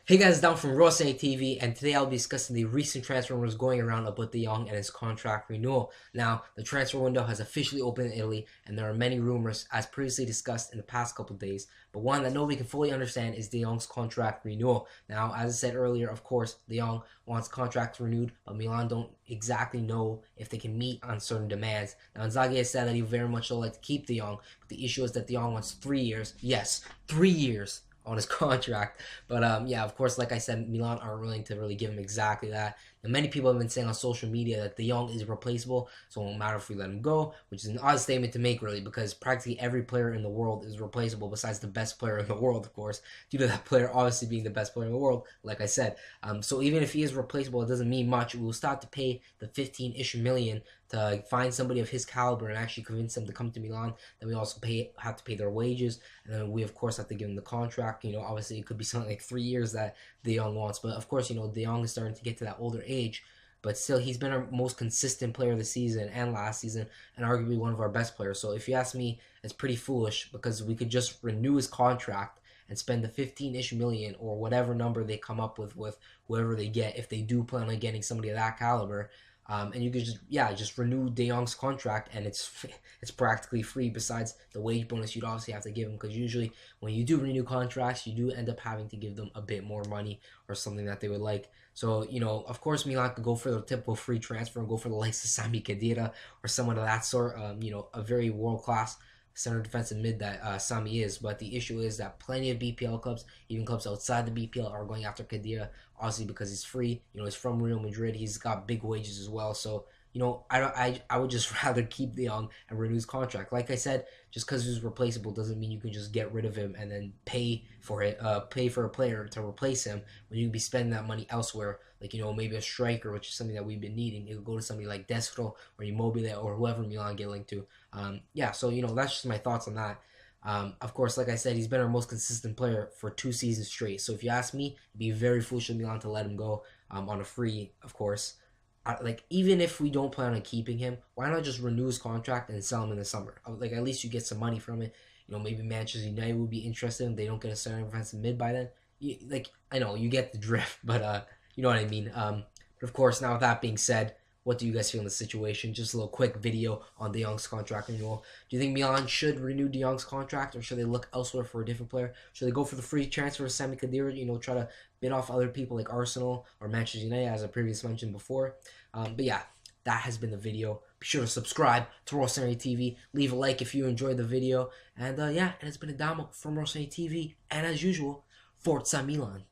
Hey guys, down from Rossoneri TV, and today I'll be discussing the recent transfer rumors going around about Jong and his contract renewal. Now, the transfer window has officially opened in Italy, and there are many rumors, as previously discussed in the past couple of days. But one that nobody can fully understand is Jong's contract renewal. Now, as I said earlier, of course, Jong wants contract renewed, but Milan don't exactly know if they can meet on certain demands. Now, Inzaghi has said that he very much would like to keep Jong, but the issue is that Jong wants 3 years. Yes, 3 years on his contract. But yeah, of course, like I said, Milan aren't willing to really give him exactly that. And many people have been saying on social media that Jong is replaceable, so it won't matter if we let him go, which is an odd statement to make, really, because practically every player in the world is replaceable besides the best player in the world, of course, due to that player obviously being the best player in the world, like I said. So even if he is replaceable, it doesn't mean much. We'll start to pay the 15-ish million to find somebody of his caliber and actually convince them to come to Milan. Then we also have to pay their wages, and then we of course have to give them the contract. Obviously it could be something like 3 years that De Jong wants, but of course, De Jong is starting to get to that older age. But still, he's been our most consistent player this season and last season, and arguably one of our best players. So if you ask me, it's pretty foolish because we could just renew his contract and spend the 15-ish million or whatever number they come up with whoever they get, if they do plan on getting somebody of that caliber. And you could just renew De Jong's contract, and it's practically free. Besides the wage bonus, you'd obviously have to give him, because usually when you do renew contracts, you do end up having to give them a bit more money or something that they would like. So of course, Milan could go for the typical free transfer and go for the likes of Sami Khedira or someone of that sort. A very world class center defensive mid that Sami is. But the issue is that plenty of BPL clubs, even clubs outside the BPL, are going after Khedira, obviously because he's free. He's from Real Madrid. He's got big wages as well. So I would just rather keep De Jong and renew his contract. Like I said, just because he's replaceable doesn't mean you can just get rid of him and then pay for a player to replace him when you can be spending that money elsewhere. Like maybe a striker, which is something that we've been needing. It could go to somebody like Destro or Immobile or whoever Milan get linked to. Yeah, so that's just my thoughts on that. Of course, like I said, he's been our most consistent player for 2 seasons straight. So if you ask me, it'd be very foolish of Milan to let him go on a free, of course. Even if we don't plan on keeping him, why not just renew his contract and sell him in the summer? Like, at least you get some money from it. Maybe Manchester United would be interested if they don't get a center defensive mid by then. I know you get the drift, but you know what I mean. But of course, now with that being said, what do you guys feel in the situation? Just a little quick video on De Jong's contract renewal. Do you think Milan should renew De Jong's contract, or should they look elsewhere for a different player? Should they go for the free transfer of Sami Khedira, try to bid off other people like Arsenal or Manchester United, as I previously mentioned before? But yeah, that has been the video. Be sure to subscribe to Rossoneri TV. Leave a like if you enjoyed the video. And yeah, and it's been a demo from Rossoneri TV. And as usual, Forza Milan.